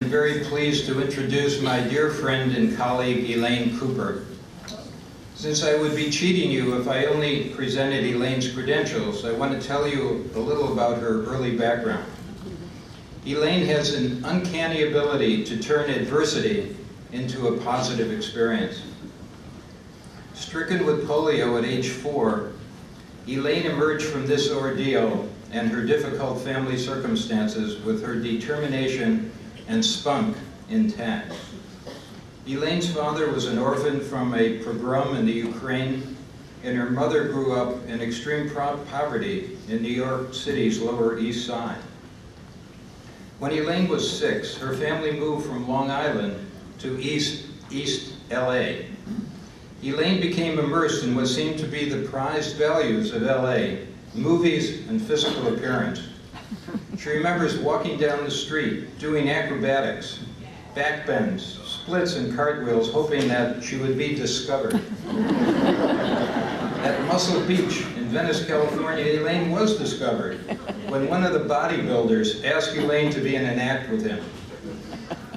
I'm very pleased to introduce my dear friend and colleague, Elaine Cooper. Since I would be cheating you if I only presented Elaine's credentials, I want to tell you a little about her early background. Elaine has an uncanny ability to turn adversity into a positive experience. Stricken with polio at age 4, Elaine emerged from this ordeal and her difficult family circumstances with her determination and spunk intact. Elaine's father was an orphan from a pogrom in the Ukraine, and her mother grew up in extreme poverty in New York City's Lower East Side. When Elaine was 6, her family moved from Long Island to East LA. Elaine became immersed in what seemed to be the prized values of LA, movies and physical appearance. She remembers walking down the street, doing acrobatics, backbends, splits and cartwheels, hoping that she would be discovered. At Muscle Beach in Venice, California, Elaine was discovered when one of the bodybuilders asked Elaine to be in an act with him.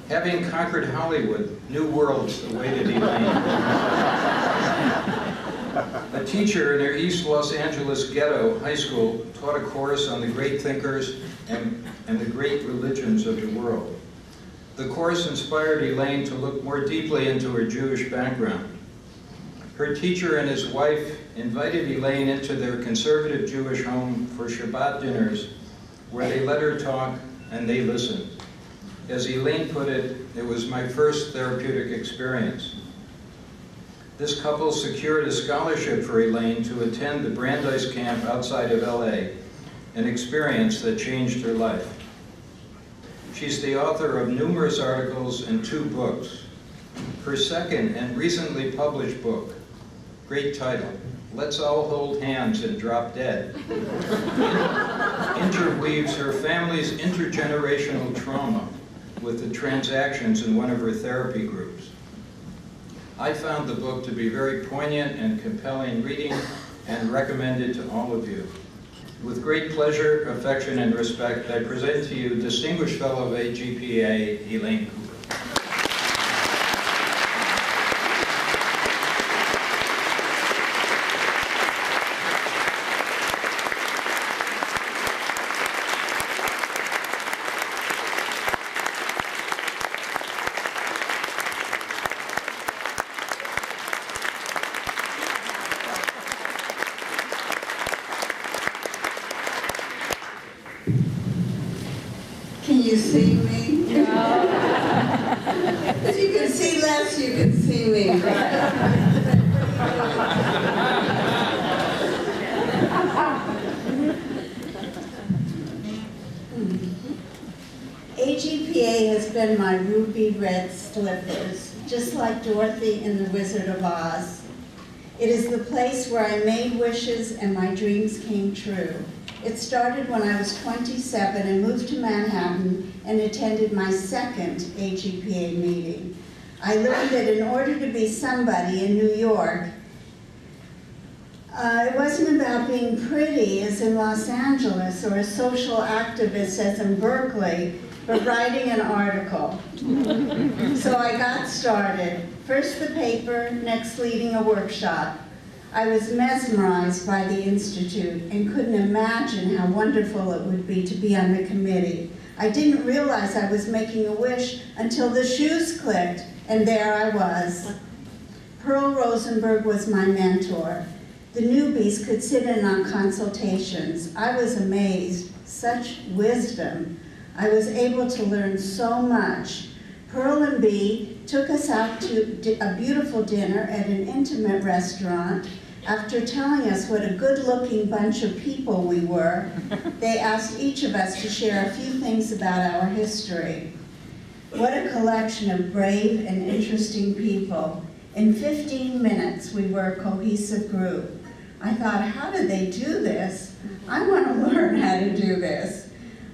Having conquered Hollywood, new worlds awaited Elaine. A teacher in her East Los Angeles ghetto high school taught a course on the great thinkers and the great religions of the world. The course inspired Elaine to look more deeply into her Jewish background. Her teacher and his wife invited Elaine into their conservative Jewish home for Shabbat dinners, where they let her talk and they listened. As Elaine put it, it was my first therapeutic experience. This couple secured a scholarship for Elaine to attend the Brandeis camp outside of LA, an experience that changed her life. She's the author of numerous articles and 2 books. Her second and recently published book, great title, Let's All Hold Hands and Drop Dead, interweaves her family's intergenerational trauma with the transactions in one of her therapy groups. I found the book to be very poignant and compelling reading and recommend it to all of you. With great pleasure, affection, and respect, I present to you Distinguished Fellow of AGPA, Elaine Cooper. Can you see me? No. If you can see less, you can see me. AGPA has been my ruby red slippers, just like Dorothy in The Wizard of Oz. It is the place where I made wishes and my dreams came true. It started when I was 27 and moved to Manhattan and attended my second AGPA meeting. I learned that in order to be somebody in New York, it wasn't about being pretty as in Los Angeles or a social activist as in Berkeley, but writing an article. So I got started. First the paper, next leading a workshop. I was mesmerized by the Institute and couldn't imagine how wonderful it would be to be on the committee. I didn't realize I was making a wish until the shoes clicked, and there I was. Pearl Rosenberg was my mentor. The newbies could sit in on consultations. I was amazed. Such wisdom. I was able to learn so much. Pearl and Bea took us out to a beautiful dinner at an intimate restaurant. After telling us what a good-looking bunch of people we were, they asked each of us to share a few things about our history. What a collection of brave and interesting people. In 15 minutes, we were a cohesive group. I thought, how did they do this? I want to learn how to do this.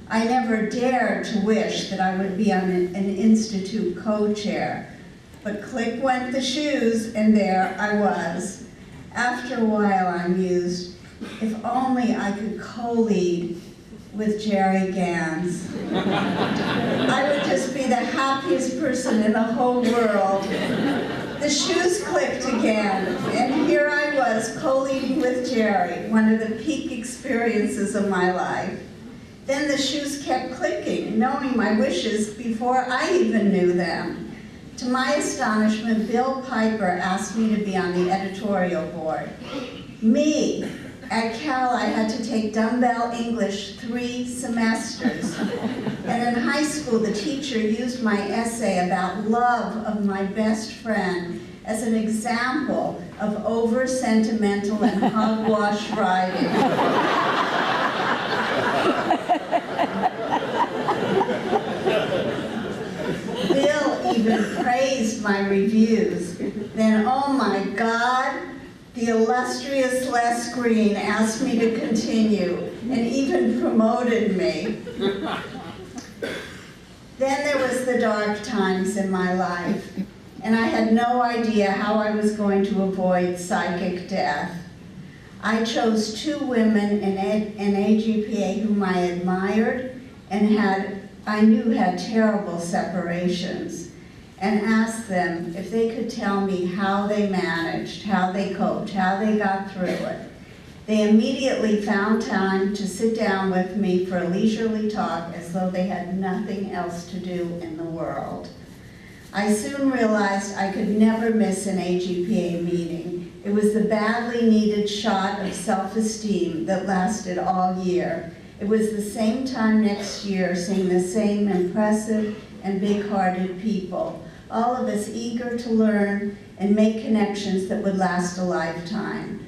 I never dared to wish that I would be on an institute co-chair. But click went the shoes, and there I was. After a while, I mused, if only I could co-lead with Jerry Gans. I would just be the happiest person in the whole world. The shoes clicked again, and here I was co-leading with Jerry, one of the peak experiences of my life. Then the shoes kept clicking, knowing my wishes before I even knew them. To my astonishment, Bill Piper asked me to be on the editorial board. Me! At Cal, I had to take dumbbell English 3 semesters. And in high school, the teacher used my essay about love of my best friend as an example of over-sentimental and hogwash writing. Bill even praised my reviews. Then, oh my God, the illustrious Les Green asked me to continue and even promoted me. Then there was the dark times in my life, and I had no idea how I was going to avoid psychic death. I chose 2 women in AGPA whom I admired and I knew had terrible separations, and asked them if they could tell me how they managed, how they coped, how they got through it. They immediately found time to sit down with me for a leisurely talk as though they had nothing else to do in the world. I soon realized I could never miss an AGPA meeting. It was the badly needed shot of self-esteem that lasted all year. It was the same time next year seeing the same impressive and big-hearted people, all of us eager to learn and make connections that would last a lifetime.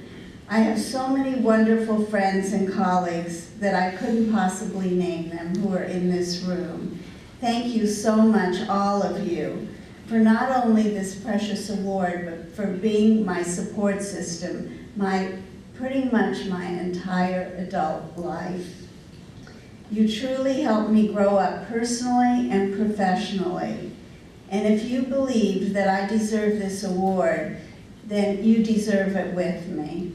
I have so many wonderful friends and colleagues that I couldn't possibly name them who are in this room. Thank you so much, all of you, for not only this precious award, but for being my support system, pretty much my entire adult life. You truly helped me grow up personally and professionally. And if you believe that I deserve this award, then you deserve it with me.